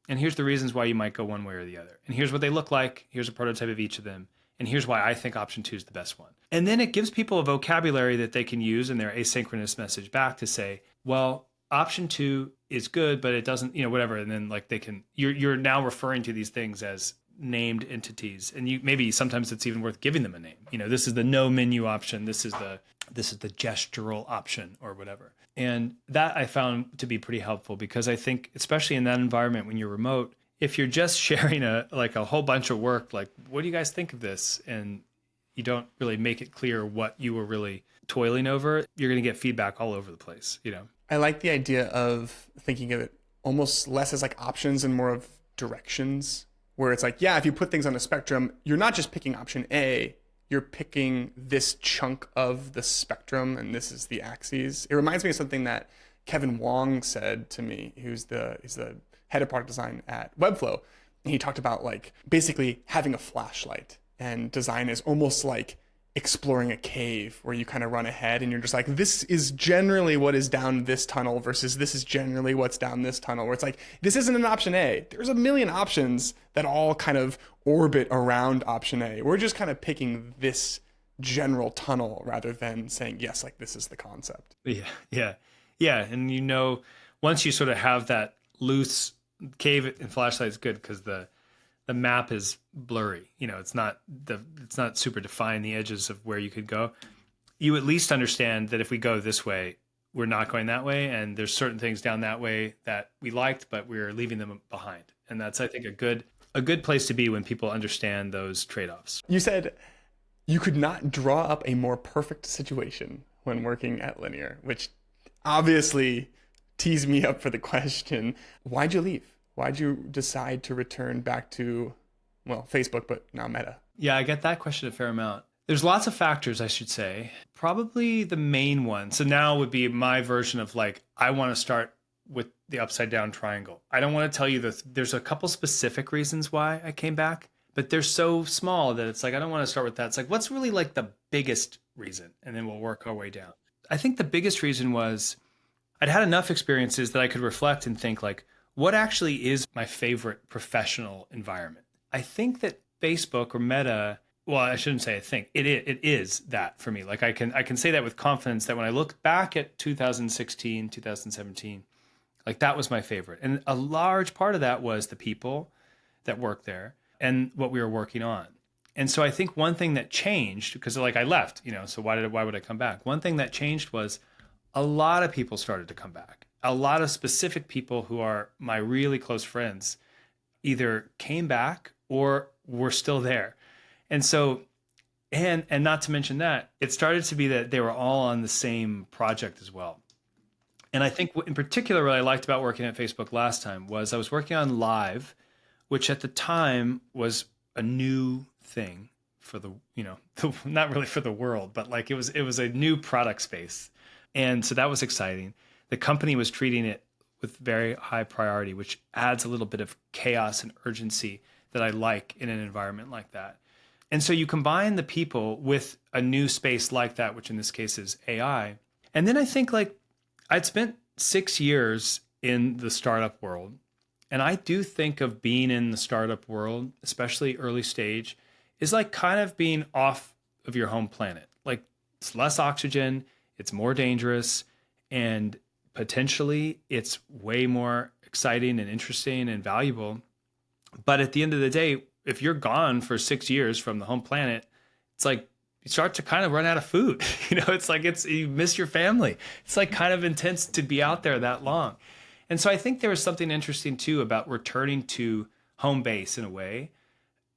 And here's the reasons why you might go one way or the other. And here's what they look like. Here's a prototype of each of them. And here's why I think option 2 is the best one. And then it gives people a vocabulary that they can use in their asynchronous message back to say, well, option 2 is good, but it doesn't, whatever. And then like you're now referring to these things as named entities. And maybe sometimes it's even worth giving them a name. This is the no menu option. This is the gestural option or whatever. And that I found to be pretty helpful because I think, especially in that environment when you're remote, if you're just sharing a whole bunch of work, like, what do you guys think of this? And you don't really make it clear what you were really toiling over, you're going to get feedback all over the place, I like the idea of thinking of it almost less as like options and more of directions, where it's like, yeah, if you put things on a spectrum, you're not just picking option A, you're picking this chunk of the spectrum and this is the axes. It reminds me of something that Kevin Wong said to me, he's the head of product design at Webflow. And he talked about like basically having a flashlight, and design is almost like exploring a cave where you kind of run ahead and you're just like, this is generally what is down this tunnel versus this is generally what's down this tunnel, where it's like, this isn't an option A. There's a million options that all kind of orbit around option A. We're just kind of picking this general tunnel rather than saying, yes, like this is the concept. Yeah. And once you sort of have that loose cave and flashlight is good because the the map is blurry. It's not super defined, the edges of where you could go. You at least understand that if we go this way, we're not going that way. And there's certain things down that way that we liked, but we're leaving them behind. And that's, I think, a good place to be when people understand those trade-offs. You said you could not draw up a more perfect situation when working at Linear, which obviously tees me up for the question. Why'd you leave? Why'd you decide to return back to, well, Facebook, but now Meta? Yeah, I get that question a fair amount. There's lots of factors, I should say. Probably the main one. So now would be my version of like, I want to start with the upside down triangle. I don't want to tell you there's a couple specific reasons why I came back, but they're so small that it's like, I don't want to start with that. It's like, what's really like the biggest reason? And then we'll work our way down. I think the biggest reason was I'd had enough experiences that I could reflect and think like, what actually is my favorite professional environment? I think that Facebook or Meta, well, I shouldn't say I think, it is that for me. Like I can say that with confidence that when I look back at 2016, 2017, like that was my favorite. And a large part of that was the people that worked there and what we were working on. And so I think one thing that changed, because like I left, so why would I come back? One thing that changed was a lot of people started to come back. A lot of specific people who are my really close friends either came back or were still there. And so, and not to mention that, it started to be that they were all on the same project as well. And I think in particular, what I liked about working at Facebook last time was I was working on Live, which at the time was a new thing for the, not really for the world, but like it was a new product space. And so that was exciting. The company was treating it with very high priority, which adds a little bit of chaos and urgency that I like in an environment like that. And so you combine the people with a new space like that, which in this case is AI. And then I think like I'd spent 6 years in the startup world. And I do think of being in the startup world, especially early stage, is like kind of being off of your home planet. Like it's less oxygen, it's more dangerous, and potentially it's way more exciting and interesting and valuable. But at the end of the day, if you're gone for 6 years from the home planet, it's like you start to kind of run out of food. It's like you miss your family. It's like kind of intense to be out there that long. And so I think there was something interesting too about returning to home base in a way.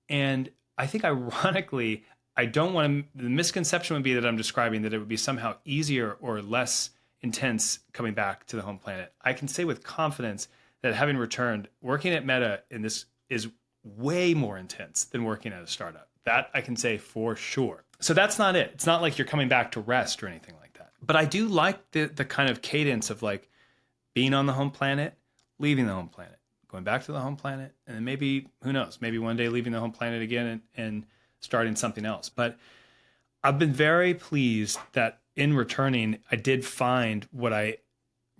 And I think ironically, the misconception would be that I'm describing that it would be somehow easier or less intense coming back to the home planet. I can say with confidence that having returned, working at Meta in this is way more intense than working at a startup. That I can say for sure. So that's not it. It's not like you're coming back to rest or anything like that. But I do like the kind of cadence of like being on the home planet, leaving the home planet, going back to the home planet, and then maybe, who knows, maybe one day leaving the home planet again and starting something else. But I've been very pleased that in returning, I did find what I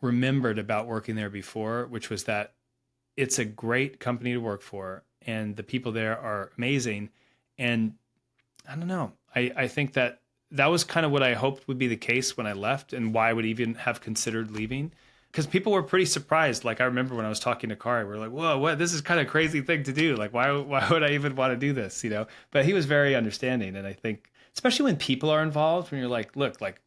remembered about working there before, which was that it's a great company to work for and the people there are amazing. And I don't know, I think that was kind of what I hoped would be the case when I left and why I would even have considered leaving. Because people were pretty surprised. Like I remember when I was talking to Kari, we were like, whoa, what? This is kind of a crazy thing to do. Like, why would I even want to do this? But he was very understanding. And I think, especially when people are involved, when you're like, look, like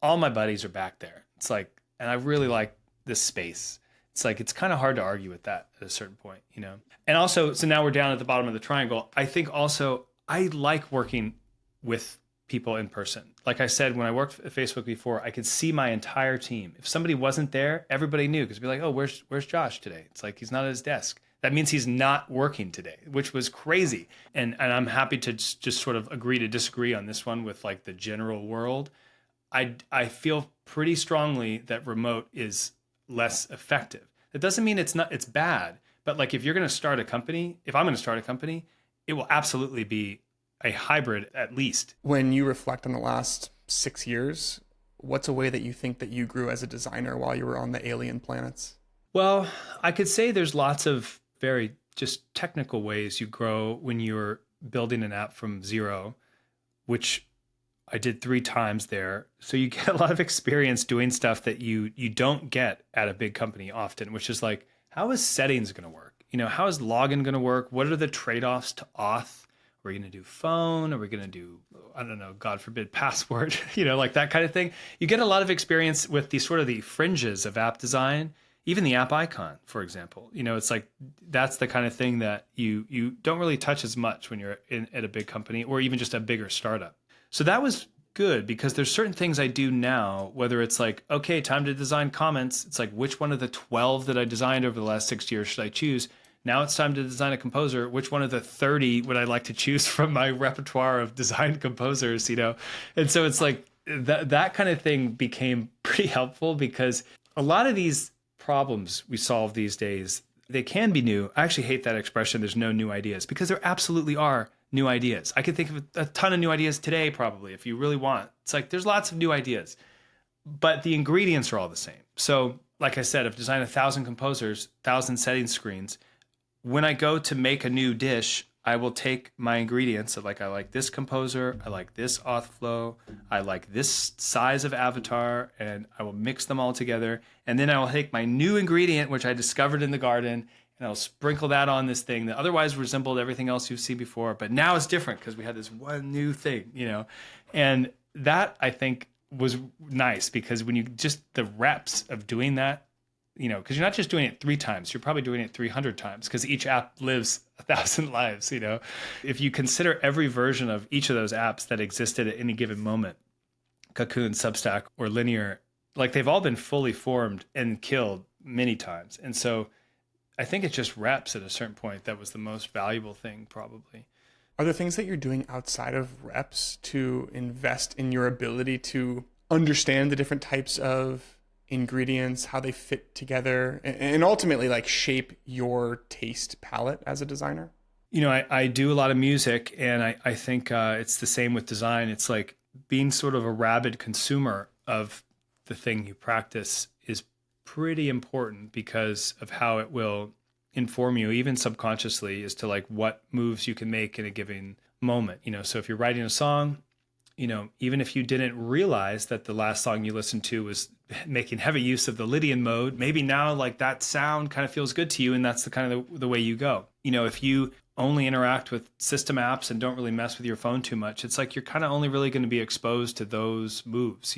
all my buddies are back there. It's like, and I really like this space. It's like, it's kind of hard to argue with that at a certain point, And also, so now we're down at the bottom of the triangle. I think also I like working with people in person. Like I said, when I worked at Facebook before, I could see my entire team. If somebody wasn't there, everybody knew because it'd be like, oh, where's Josh today? It's like, he's not at his desk. That means he's not working today, which was crazy. And I'm happy to just sort of agree to disagree on this one with like the general world. I feel pretty strongly that remote is less effective. That doesn't mean it's bad, but like if I'm going to start a company, it will absolutely be a hybrid at least. When you reflect on the last 6 years, what's a way that you think that you grew as a designer while you were on the alien planets? Well, I could say there's lots of very just technical ways you grow when you're building an app from zero, which I did 3 times there. So you get a lot of experience doing stuff that you don't get at a big company often, which is like, how is settings going to work? how is login going to work? What are the trade-offs to auth? Are we going to do phone? Are we going to do, I don't know, God forbid, password, like that kind of thing. You get a lot of experience with the sort of the fringes of app design, even the app icon, for example. It's like, that's the kind of thing that you don't really touch as much when you're at a big company or even just a bigger startup. So that was good because there's certain things I do now, whether it's like, okay, time to design comments. It's like, which one of the 12 that I designed over the last 6 years should I choose? Now it's time to design a composer. Which one of the 30 would I like to choose from my repertoire of designed composers, And so it's like that kind of thing became pretty helpful because a lot of these problems we solve these days, they can be new. I actually hate that expression, there's no new ideas, because there absolutely are new ideas. I could think of a ton of new ideas today, probably, if you really want. It's like, there's lots of new ideas, but the ingredients are all the same. So like I said, I've designed 1,000 composers, 1,000 setting screens. When I go to make a new dish, I will take my ingredients of I like this composer, I like this auth flow, I like this size of avatar, and I will mix them all together. And then I will take my new ingredient, which I discovered in the garden, and I'll sprinkle that on this thing that otherwise resembled everything else you've seen before. But now it's different because we had this one new thing, And that, I think, was nice because when you just the reps of doing that, because you're not just doing it 3 times, you're probably doing it 300 times because each app lives 1,000 lives, If you consider every version of each of those apps that existed at any given moment, Cocoon, Substack, or Linear, they've all been fully formed and killed many times. And so I think it just reps at a certain point. That was the most valuable thing, probably. Are there things that you're doing outside of reps to invest in your ability to understand the different types of ingredients, how they fit together, and ultimately shape your taste palette as a designer? I do a lot of music, and I think it's the same with design. It's like being sort of a rabid consumer of the thing you practice is pretty important because of how it will inform you, even subconsciously, as to what moves you can make in a given moment. So if you're writing a song, even if you didn't realize that the last song you listened to was making heavy use of the Lydian mode, maybe now that sound kind of feels good to you, and that's the kind of the way you go. If you only interact with system apps and don't really mess with your phone too much, it's like you're kind of only really going to be exposed to those moves,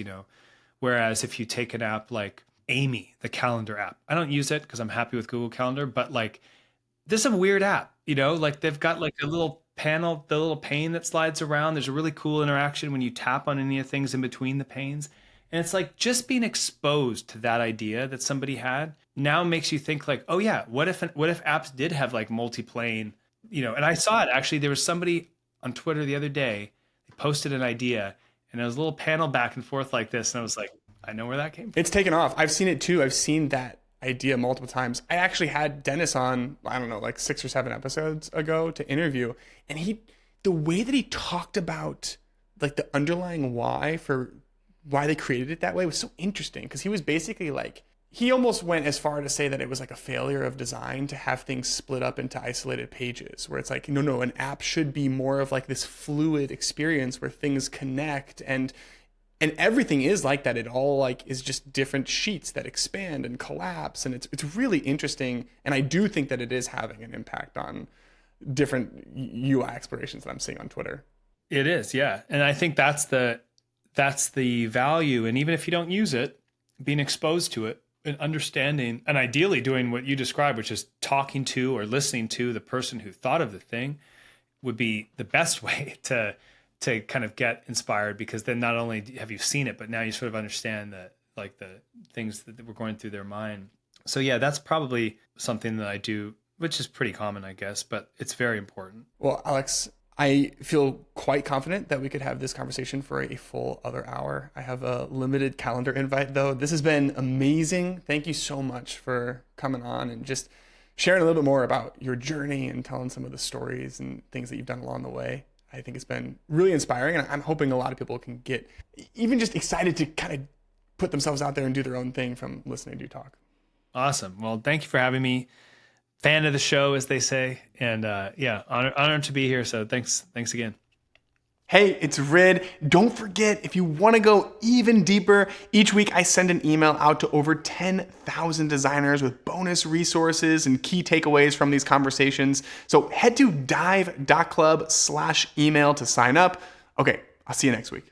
Whereas if you take an app like Amy, the calendar app, I don't use it because I'm happy with Google Calendar, but this is a weird app, they've got a little panel, the little pane that slides around. There's a really cool interaction when you tap on any of the things in between the panes. And it's just being exposed to that idea that somebody had now makes you think oh yeah, what if apps did have multi-plane, and I saw it actually. There was somebody on Twitter the other day, they posted an idea and there was a little panel back and forth like this. And I was like, I know where that came from. It's taken off. I've seen it too. I've seen that idea multiple times. I actually had Dennis on, I don't know, 6 or 7 episodes ago to interview, and the way that he talked about the underlying why they created it that way was so interesting, because he was basically he almost went as far to say that it was a failure of design to have things split up into isolated pages, where it's no, an app should be more of this fluid experience where things connect and everything is like that. It all is just different sheets that expand and collapse, and it's really interesting. And I do think that it is having an impact on different UI explorations that I'm seeing on Twitter. It is, yeah. And I think that's the value. And even if you don't use it, being exposed to it and understanding, and ideally doing what you described, which is talking to or listening to the person who thought of the thing, would be the best way to kind of get inspired, because then not only have you seen it, but now you sort of understand the things that were going through their mind. So yeah, that's probably something that I do, which is pretty common, I guess, but it's very important. Well, Alex, I feel quite confident that we could have this conversation for a full other hour. I have a limited calendar invite though. This has been amazing. Thank you so much for coming on and just sharing a little bit more about your journey and telling some of the stories and things that you've done along the way. I think it's been really inspiring, and I'm hoping a lot of people can get even just excited to kind of put themselves out there and do their own thing from listening to you talk. Awesome. Well, thank you for having me. Fan of the show, as they say. And yeah, honored to be here. So thanks again. Hey, it's Rid. Don't forget, if you want to go even deeper, each week I send an email out to over 10,000 designers with bonus resources and key takeaways from these conversations. So head to dive.club/email to sign up. Okay, I'll see you next week.